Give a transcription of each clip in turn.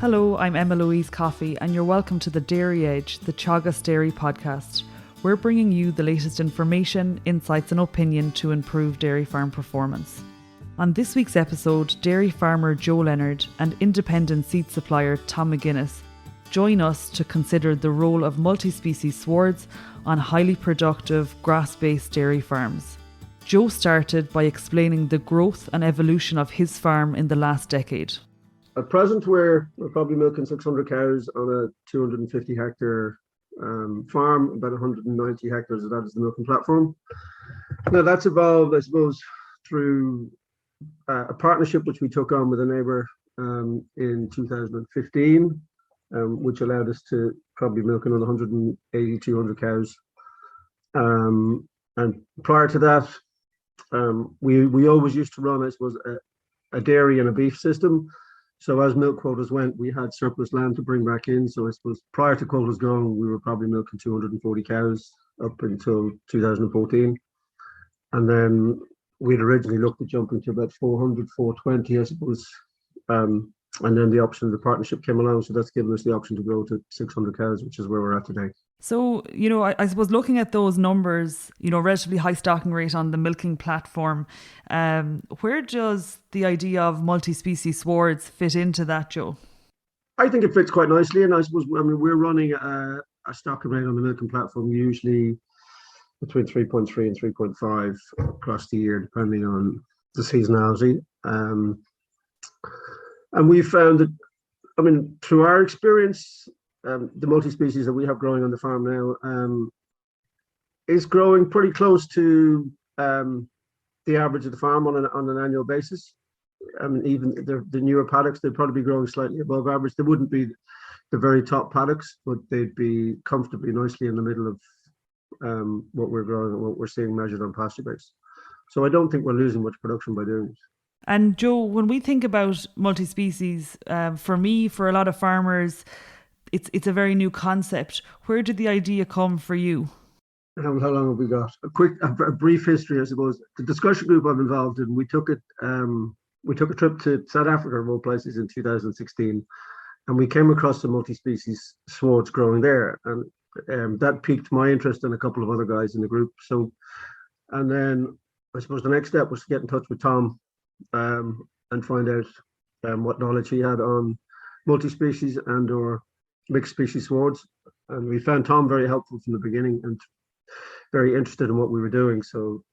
Hello, I'm Emma Louise Coffey, and you're welcome to the Dairy Edge, the Teagasc Dairy podcast. We're bringing you the latest information, insights and opinion to improve dairy farm performance. On this week's episode, dairy farmer Joe Leonard and independent seed supplier Tom McGuinness join us to consider the role of multi-species swards on highly productive grass-based dairy farms. Joe started by explaining the growth and evolution of his farm in the last decade. At present, we're probably milking 600 cows on a 250 hectare farm. About 190 hectares of that is the milking platform. Now that's evolved, I suppose, through a partnership which we took on with a neighbour in 2015, which allowed us to probably milk another 180, 200 cows. And prior to that, we always used to run, I suppose, a dairy and a beef system. So as milk quotas went, we had surplus land to bring back in. So I suppose prior to quotas going, we were probably milking 240 cows up until 2014. And then we'd originally looked at jumping to about 400, 420, I suppose. And then the option of the partnership came along. So that's given us the option to grow to 600 cows, which is where we're at today. So, I suppose looking at those numbers, relatively high stocking rate on the milking platform, where does the idea of multi-species swards fit into that, Joe? I think it fits quite nicely. And I suppose, we're running a stocking rate on the milking platform usually between 3.3 and 3.5 across the year, depending on the seasonality. And we found that, through our experience, the multi-species that we have growing on the farm now is growing pretty close to the average of the farm on an annual basis. Even the newer paddocks, they'd probably be growing slightly above average. They wouldn't be the very top paddocks, but they'd be comfortably nicely in the middle of what we're growing and what we're seeing measured on pasture base. So I don't think we're losing much production by doing it. And Joe, when we think about multi-species, for a lot of farmers, it's a very new concept. Where did the idea come for you? How long have we got? A brief history, I suppose. The discussion group I'm involved in, we took a trip to South Africa, of all places, in 2016, and we came across some multi-species swards growing there, and that piqued my interest and a couple of other guys in the group. So, and then I suppose the next step was to get in touch with Tom and find out what knowledge he had on multi-species and or mixed species swards. And we found Tom very helpful from the beginning and very interested in what we were doing. So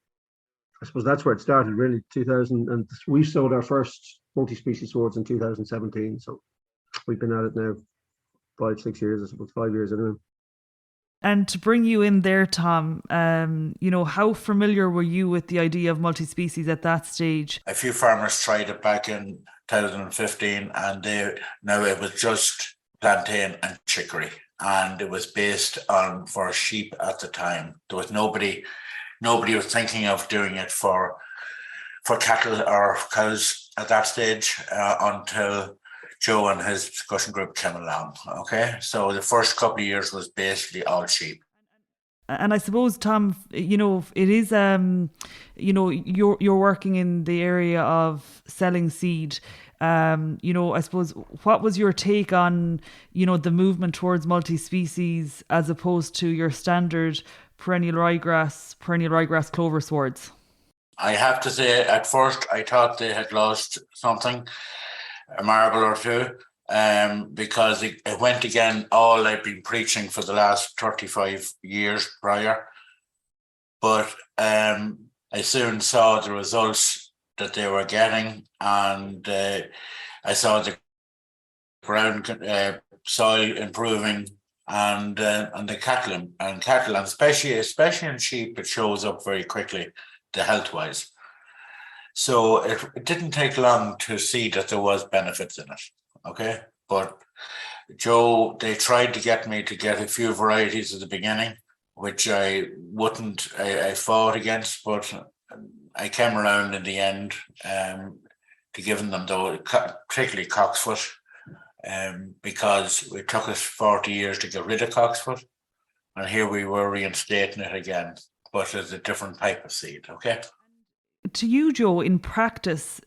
I suppose that's where it started, really. 2000, and we sold our first multi-species swards in 2017. So we've been at it now 5-6 years, I suppose, 5 years anyway. And to bring you in there, Tom, how familiar were you with the idea of multi-species at that stage? A few farmers tried it back in 2015, and it was just plantain and chicory, and it was based on for sheep at the time. There was nobody was thinking of doing it for cattle or cows at that stage until Joe and his discussion group came along. Okay, so the first couple of years was basically all sheep. And I suppose, Tom, it is, you're working in the area of selling seed. I suppose, what was your take on, the movement towards multi-species as opposed to your standard perennial ryegrass clover swards? I have to say, at first, I thought they had lost something, a marble or two, because it went again all I've been preaching for the last 35 years prior. But I soon saw the results that they were getting, and I saw the ground soil improving, and the cattle and especially in sheep, it shows up very quickly, the health wise. So it didn't take long to see that there was benefits in it. Okay, but Joe, they tried to get me to get a few varieties at the beginning, which I fought against, but I came around in the end to giving them, though, particularly Cocksfoot, because it took us 40 years to get rid of Cocksfoot, and here we were reinstating it again, but as a different type of seed. Okay. To you, Joe, in practice,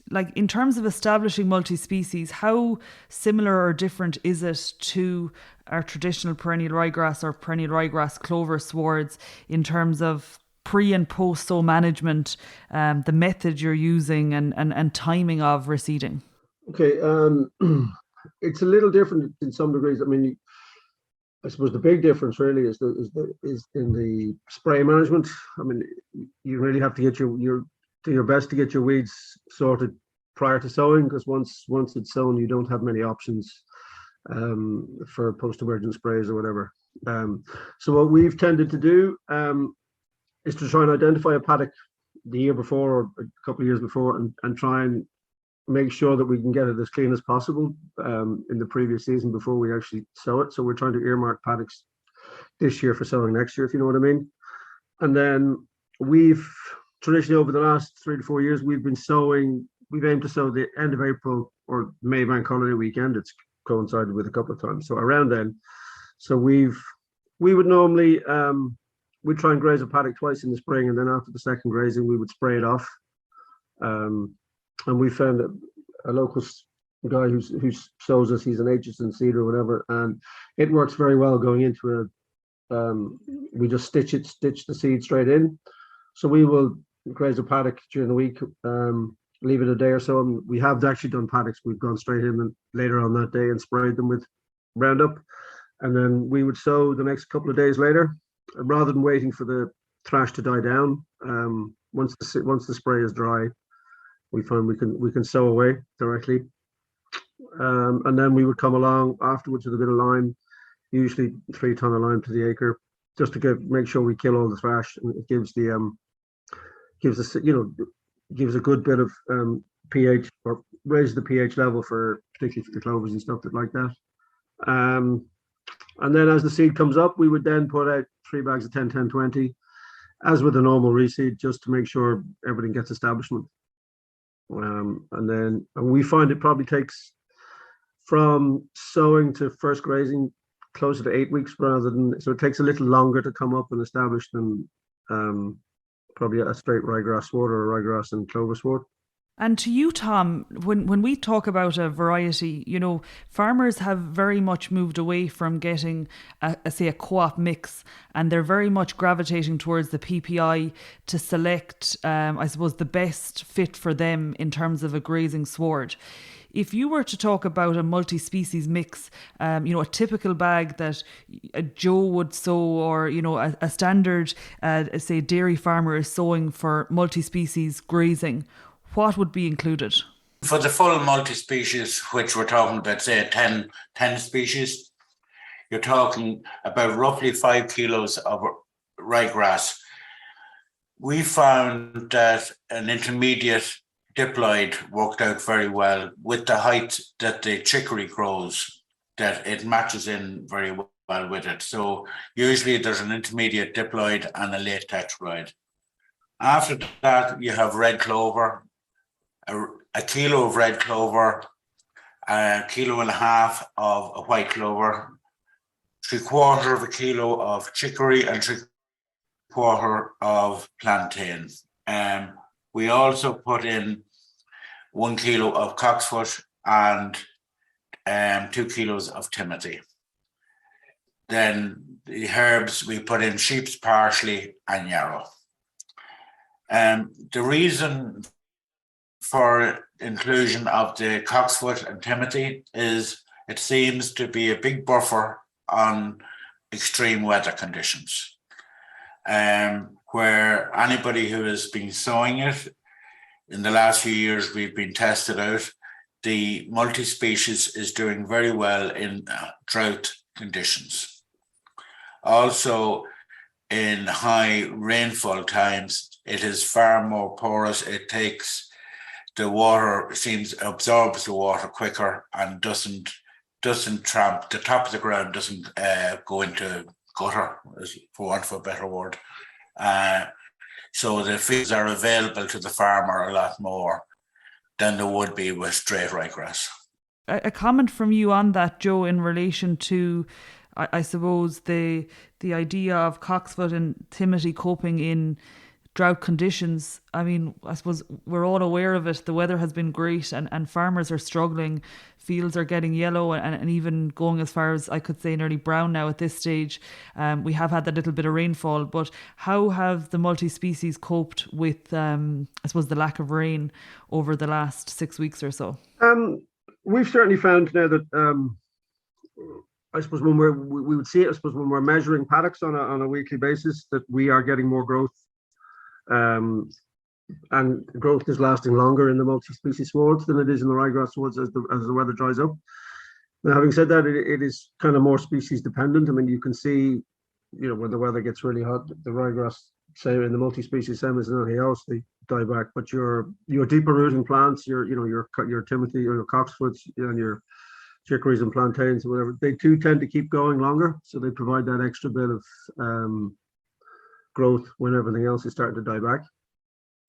like in terms of establishing multi-species, how similar or different is it to our traditional perennial ryegrass or perennial ryegrass clover swards in terms of pre and post sow management, the method you're using and timing of reseeding? Okay, it's a little different in some degrees. I mean, I suppose the big difference really is in the spray management. I mean, you really have to get do your best to get your weeds sorted prior to sowing, because once it's sown, you don't have many options for post-emergent sprays or whatever. So what we've tended to do is to try and identify a paddock the year before or a couple of years before, and try and make sure that we can get it as clean as possible in the previous season before we actually sow it. So we're trying to earmark paddocks this year for sowing next year, if you know what I mean. And then we've traditionally over the last 3 to 4 years, we've aimed to sow the end of April or May bank holiday weekend. It's coincided with a couple of times. So around then, so we would normally, we'd try and graze a paddock twice in the spring, and then after the second grazing, we would spray it off. And we found that a local guy who sows us, he's an Aitchison seed or whatever, and it works very well going into we just stitch the seed straight in. So we will graze a paddock during the week, leave it a day or so. And we have actually done paddocks. We've gone straight in and later on that day and sprayed them with Roundup. And then we would sow the next couple of days later, rather than waiting for the thrash to die down. Once the spray is dry, we find we can sow away directly. And then we would come along afterwards with a bit of lime, usually 3 ton of lime to the acre, just to make sure we kill all the thrash, and it gives a good bit of pH, or raises the pH level particularly for the clovers and stuff like that. And then as the seed comes up, we would then put out 3 bags of 10-10-20, as with a normal reseed, just to make sure everything gets establishment. And we find it probably takes from sowing to first grazing closer to 8 weeks, so it takes a little longer to come up and establish than probably a straight ryegrass sward or a ryegrass and clover sward. And to you, Tom, when we talk about a variety, farmers have very much moved away from getting, a co-op mix, and they're very much gravitating towards the PPI to select, I suppose, the best fit for them in terms of a grazing sward. If you were to talk about a multi-species mix, a typical bag that a Joe would sow, or, a standard, say, dairy farmer is sowing for multi-species grazing, what would be included? For the full multi-species, which we're talking about, say 10 species, you're talking about roughly 5 kilos of ryegrass. We found that an intermediate diploid worked out very well with the height that the chicory grows, that it matches in very well with it. So usually there's an intermediate diploid and a late tetraloid. After that, you have red clover, a kilo of red clover, 1.5 kilos of a white clover, 3/4 kilo of chicory, and 3/4 of plantain. We also put in 1 kilo of cocksfoot and 2 kilos of timothy. Then the herbs, we put in sheep's parsley and yarrow. The reason for inclusion of the cocksfoot and timothy is it seems to be a big buffer on extreme weather conditions, where anybody who has been sowing it in the last few years, we've been tested out, the multi-species is doing very well in drought conditions. Also, in high rainfall times, it is far more porous. It takes the water, absorbs the water quicker, and doesn't tramp the top of the ground, doesn't go into gutter, for want of a better word. So the fields are available to the farmer a lot more than there would be with straight ryegrass. A comment from you on that, Joe, in relation to, I suppose, the idea of cocksfoot and timothy coping in drought conditions, I mean, I suppose we're all aware of it. The weather has been great and farmers are struggling. Fields are getting yellow and even going as far as I could say nearly brown now at this stage. We have had that little bit of rainfall, but how have the multi-species coped with, I suppose, the lack of rain over the last 6 weeks or so? We've certainly found now that I suppose when we would see it, I suppose when we're measuring paddocks on a weekly basis, that we are getting more growth, and growth is lasting longer in the multi-species swards than it is in the ryegrass swards as the weather dries up. Now, having said that, it is kind of more species dependent. I mean, you can see, when the weather gets really hot, the ryegrass, say in the multi-species, same as anything else, they die back. But your deeper rooting plants, your timothy or your cocksfoots and your chicories and plantains or whatever, they too tend to keep going longer, so they provide that extra bit of growth when everything else is starting to die back.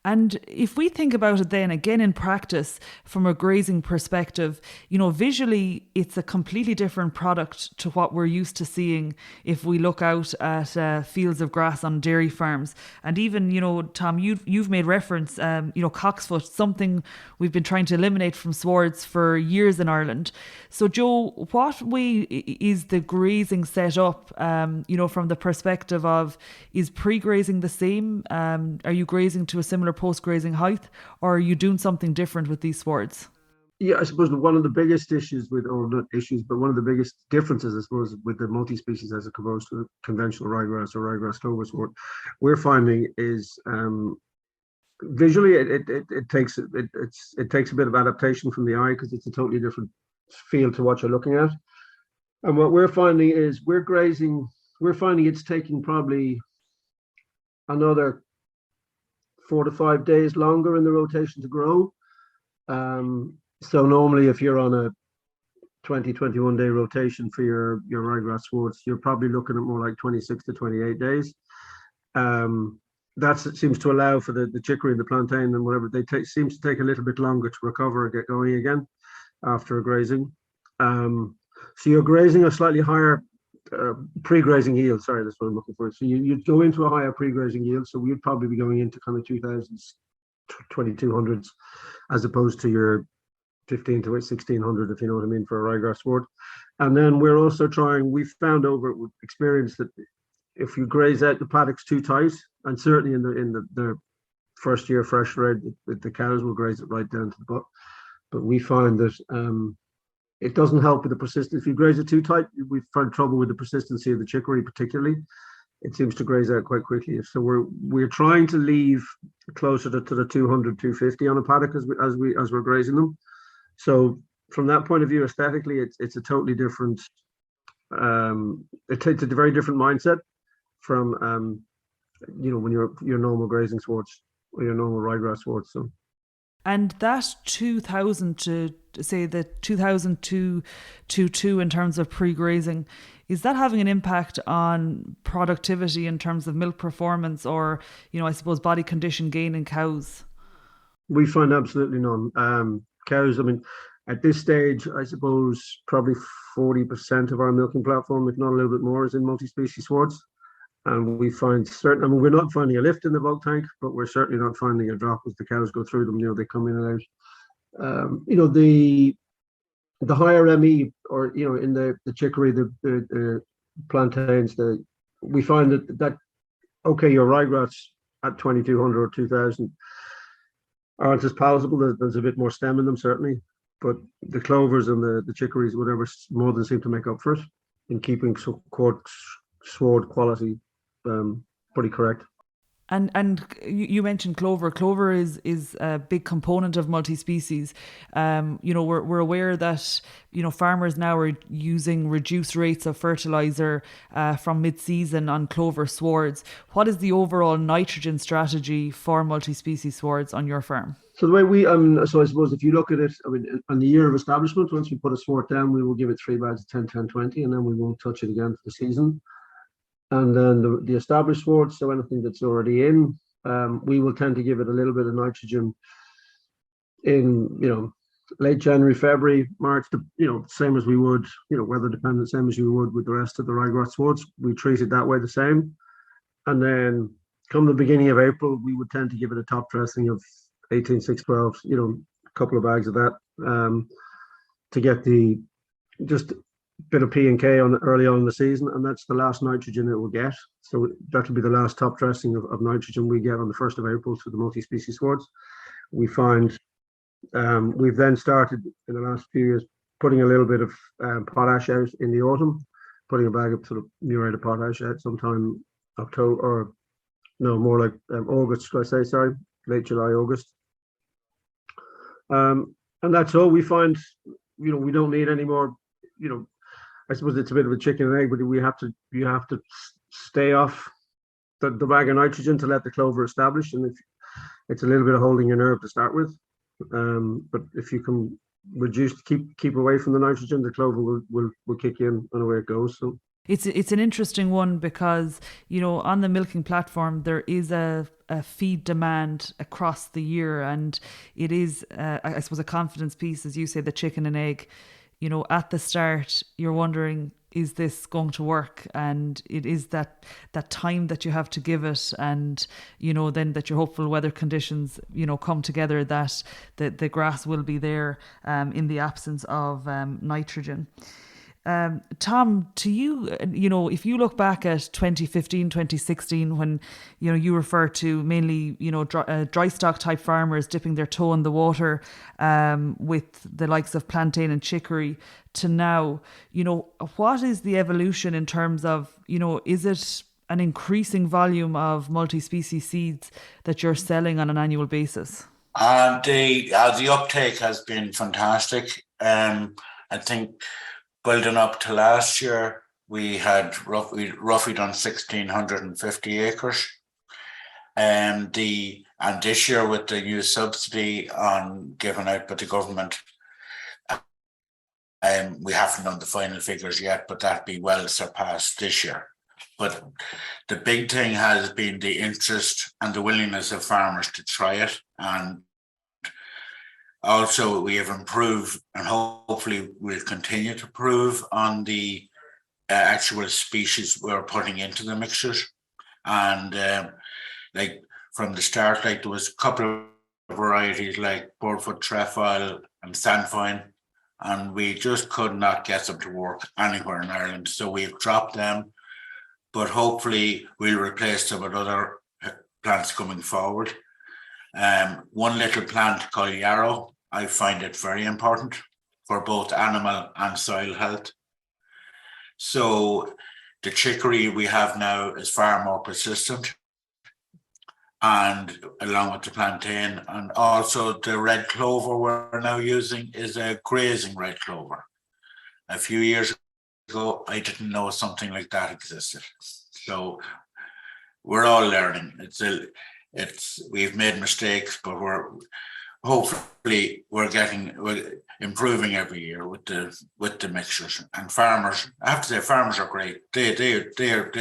And if we think about it then again in practice from a grazing perspective, visually it's a completely different product to what we're used to seeing if we look out at fields of grass on dairy farms. And even, Tom, you've made reference, cocksfoot, something we've been trying to eliminate from swards for years in Ireland. So Joe, what way is the grazing set up, from the perspective of, is pre-grazing the same? Are you grazing to a similar post-grazing height, or are you doing something different with these swards? Yeah, I suppose one of the biggest issues one of the biggest differences, I suppose, with the multi-species as opposed to conventional ryegrass or ryegrass clover sward, we're finding is visually it takes a bit of adaptation from the eye because it's a totally different feel to what you're looking at. And what we're finding is we're finding it's taking probably another 4 to 5 days longer in the rotation to grow. So normally if you're on a 21 day rotation for your ryegrass swards, you're probably looking at more like 26 to 28 days. That seems to allow for the chicory and the plantain and whatever, seems to take a little bit longer to recover and get going again after a grazing. So you're grazing a slightly higher pre-grazing yield. Sorry, that's what I'm looking for. So you'd go into a higher pre-grazing yield. So we'd probably be going into kind of 2000s, 2200s, as opposed to your 15 to 1600, if you know what I mean, for a ryegrass sward. And then we're also we've found over experience that if you graze out the paddocks too tight, and certainly in the first year fresh red, the cows will graze it right down to the butt. But we find that it doesn't help with the persistence. If you graze it too tight, we've found trouble with the persistency of the chicory, particularly. It seems to graze out quite quickly. So we're trying to leave closer to the 200, 250 on a paddock as we're grazing them. So from that point of view, aesthetically, it's a totally different. It's a very different mindset from when your normal grazing swards or your normal ryegrass swards. So. And that 2000 to say the 2000 to 2 in terms of pre-grazing, is that having an impact on productivity in terms of milk performance or, I suppose, body condition gain in cows? We find absolutely none. Cows, I mean, at this stage, I suppose probably 40% of our milking platform, if not a little bit more, is in multi-species swards. And we find we're not finding a lift in the bulk tank, but we're certainly not finding a drop as the cows go through them. They come in and out. The higher ME or, in the chicory, the plantains, we find that okay, your ryegrass at 2200 or 2000 aren't as palatable. There's a bit more stem in them, certainly. But the clovers and the chicories, whatever, more than seem to make up for it in keeping sward quality pretty correct. And you mentioned clover. Clover is a big component of multi-species. We're aware that farmers now are using reduced rates of fertilizer from mid-season on clover swards. What is the overall nitrogen strategy for multi-species swards on your farm? So the way so I suppose if you look at it, I mean, on the year of establishment, once we put a sward down, we will give it 3 bags of 10, 10, 20, and then we won't touch it again for the season. And then the established swards, so anything that's already in, we will tend to give it a little bit of nitrogen in, late January, February, March, same as we would, weather dependent, same as you would with the rest of the ryegrass swards. We treat it that way the same. And then come the beginning of April, we would tend to give it a top dressing of 18,612, a couple of bags of that, to get the just bit of P and K on early on in the season, and that's the last nitrogen it will get. So that'll be the last top dressing of nitrogen we get on the 1st of April through the multi-species swords. We find we've then started in the last few years putting a little bit of potash out in the autumn, putting a bag of sort of muriate of potash out sometime October, or no, more like August, should I say, sorry, late July, August. And that's all. We find, we don't need any more, I suppose it's a bit of a chicken and egg, but you have to stay off the bag of nitrogen to let the clover establish, and if it's a little bit of holding your nerve to start with. But if you can keep away from the nitrogen, the clover will kick in and away it goes. So it's an interesting one because on the milking platform there is a feed demand across the year, and it is I suppose a confidence piece, as you say, the chicken and egg. At the start you're wondering, is this going to work? And it is that time that you have to give it, and then that your hopeful weather conditions come together, that the grass will be there in the absence of nitrogen. Tom, to you, if you look back at 2015, 2016, when, you refer to mainly, dry stock type farmers dipping their toe in the water with the likes of plantain and chicory, to now, what is the evolution in terms of, is it an increasing volume of multi-species seeds that you're selling on an annual basis? The uptake has been fantastic. I think building up to last year, we had roughly done 1,650 acres. And this year, with the new subsidy given out by the government, we haven't done the final figures yet, but that'd be well surpassed this year. But the big thing has been the interest and the willingness of farmers to try it. And also, we have improved, and hopefully we'll continue to improve on the actual species we're putting into the mixtures. And from the start, there was a couple of varieties like Boardfoot Trefoil and Sandvine, and we just could not get them to work anywhere in Ireland. So we've dropped them, but hopefully we'll replace them with other plants coming forward. One little plant called yarrow, I find it very important for both animal and soil health. So the chicory we have now is far more persistent, and along with the plantain, and also the red clover we're now using is a grazing red clover. A few years ago, I didn't know something like that existed. So we're all learning. We've made mistakes, but we're improving every year with the mixtures. And farmers, I have to say, farmers are great. They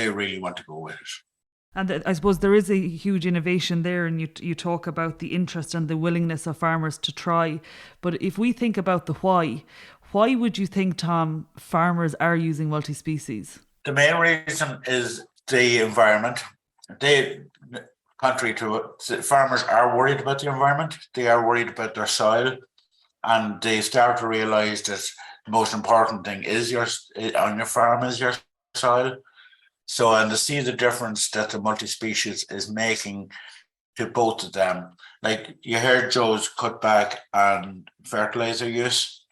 really want to go with it. And I suppose there is a huge innovation there, and you talk about the interest and the willingness of farmers to try. But if we think about the why would you think, Tom, farmers are using multi-species? The main reason is the environment. Contrary to it, farmers are worried about the environment. They are worried about their soil, and they start to realise that the most important thing on your farm is your soil. So, and to see the difference that the multi-species is making to both of them. Like you heard Joe's cutback on fertilizer use.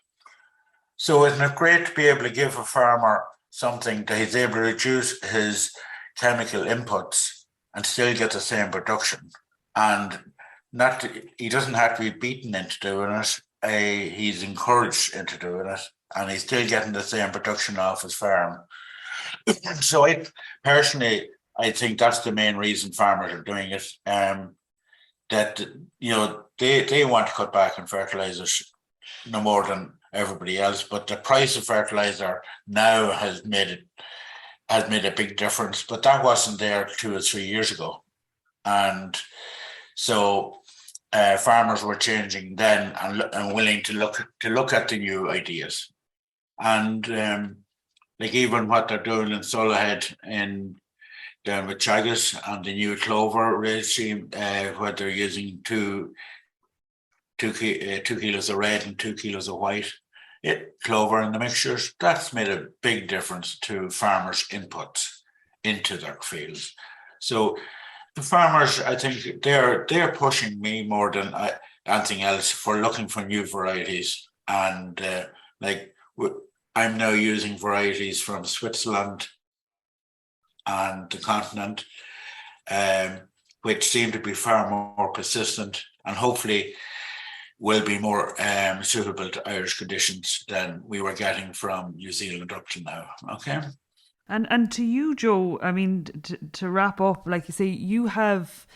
So isn't it great to be able to give a farmer something that he's able to reduce his chemical inputs and still get the same production? And he doesn't have to be beaten into doing it. He's encouraged into doing it, and he's still getting the same production off his farm. So I think that's the main reason farmers are doing it. That they want to cut back on fertilizers no more than everybody else, but the price of fertilizer now has made a big difference. But that wasn't there 2 or 3 years ago, and so farmers were changing then and willing to look at the new ideas, and like even what they're doing in Sullerhead in down with Teagasc and the new clover regime, where they're using 2 kilos of red and 2 kilos of white clover in the mixtures. That's made a big difference to farmers' inputs into their fields. So the farmers, I think they're pushing me more than anything else for looking for new varieties. And I'm now using varieties from Switzerland and the continent, which seem to be far more persistent and hopefully will be more suitable to Irish conditions than we were getting from New Zealand up to now. Okay. And to you, Joe, I mean, to wrap up, like you say, you have,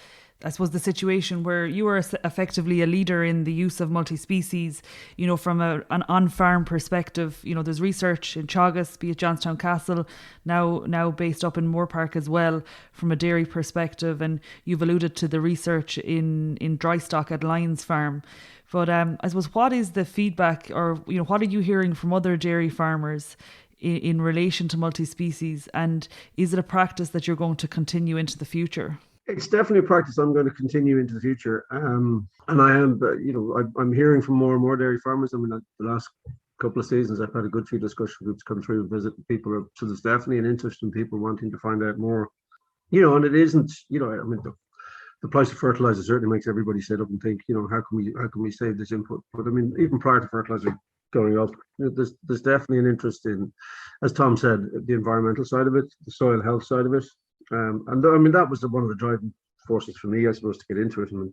I suppose, the situation where you are effectively a leader in the use of multi-species, you know, from an on-farm perspective. You know, there's research in Teagasc, be it Johnstown Castle, now based up in Moore Park as well, from a dairy perspective. And you've alluded to the research in dry stock at Lyons Farm. But I suppose, what is the feedback, or, you know, what are you hearing from other dairy farmers in relation to multi-species, and is it a practice that you're going to continue into the future? It's definitely a practice I'm going to continue into the future, and I am. I'm hearing from more and more dairy farmers. I mean, the last couple of seasons, I've had a good few discussion groups come through and visit people. So there's definitely an interest in people wanting to find out more. You know, and it isn't. You know, I mean, the price of fertilizer certainly makes everybody sit up and think, you know, how can we save this input? But I mean, even prior to fertilizer going up, there's definitely an interest in, as Tom said, the environmental side of it, the soil health side of it. And I mean, that was one of the driving forces for me, I suppose, to get into it. And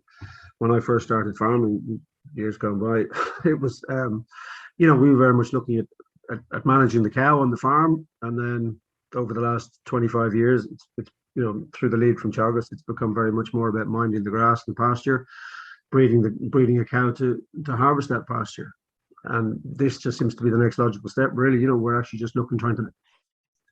when I first started farming years gone by, it was, you know, we were very much looking at managing the cow on the farm. And then over the last 25 years, it's you know, through the lead from Teagasc, it's become very much more about minding the grass and pasture, breeding a cow to harvest that pasture. And this just seems to be the next logical step, really. You know, we're actually just trying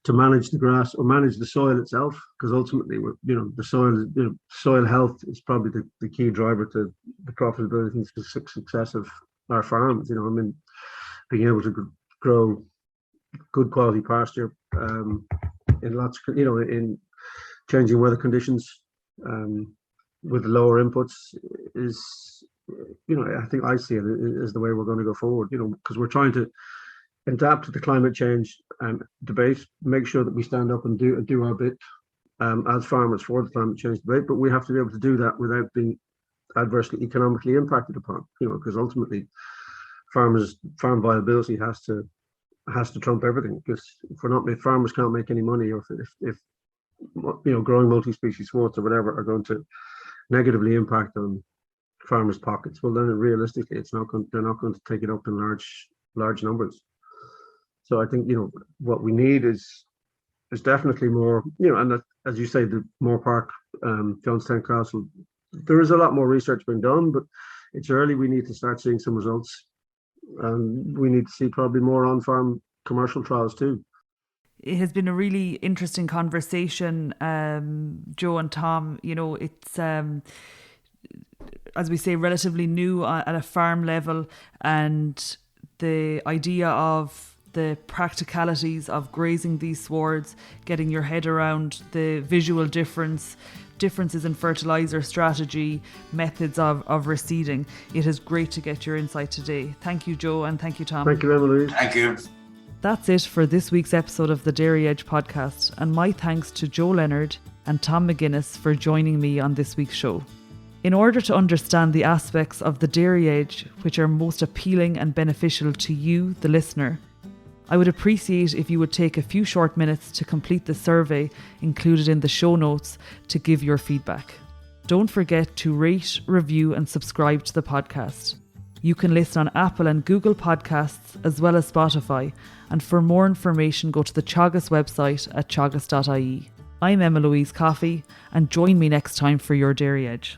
to manage the grass or manage the soil itself, because ultimately, the soil health is probably the key driver to the profitability and success of our farms. You know, I mean, being able to grow good quality pasture in lots, you know, in changing weather conditions with lower inputs is, you know, I think I see it as the way we're going to go forward, you know, because we're trying to adapt to the climate change debate, make sure that we stand up and do our bit as farmers for the climate change debate, but we have to be able to do that without being adversely economically impacted upon, you know, because ultimately farm viability has to trump everything, because if farmers can't make any money, or if you know, growing multi-species swards or whatever are going to negatively impact on farmers' pockets, well, then realistically, they're not going to take it up in large numbers. So I think, you know, what we need is definitely more, you know, and that, as you say, the Moore Park, Johnstown Castle, there is a lot more research being done, but it's early. We need to start seeing some results, and we need to see probably more on-farm commercial trials too. It has been a really interesting conversation, Joe and Tom. You know, it's, as we say, relatively new at a farm level, and the idea of the practicalities of grazing these swards, getting your head around the visual differences in fertilizer strategy, methods of reseeding. It is great to get your insight today. Thank you, Joe, and thank you, Tom. Thank you, Emily. Thank you. That's it for this week's episode of the Dairy Edge podcast, and my thanks to Joe Leonard and Tom McGuinness for joining me on this week's show. In order to understand the aspects of the Dairy Edge which are most appealing and beneficial to you, the listener, I would appreciate if you would take a few short minutes to complete the survey included in the show notes to give your feedback. Don't forget to rate, review and subscribe to the podcast. You can listen on Apple and Google Podcasts as well as Spotify, and for more information go to the Teagasc website at teagasc.ie. I'm Emma Louise Coffey, and join me next time for your Dairy Edge.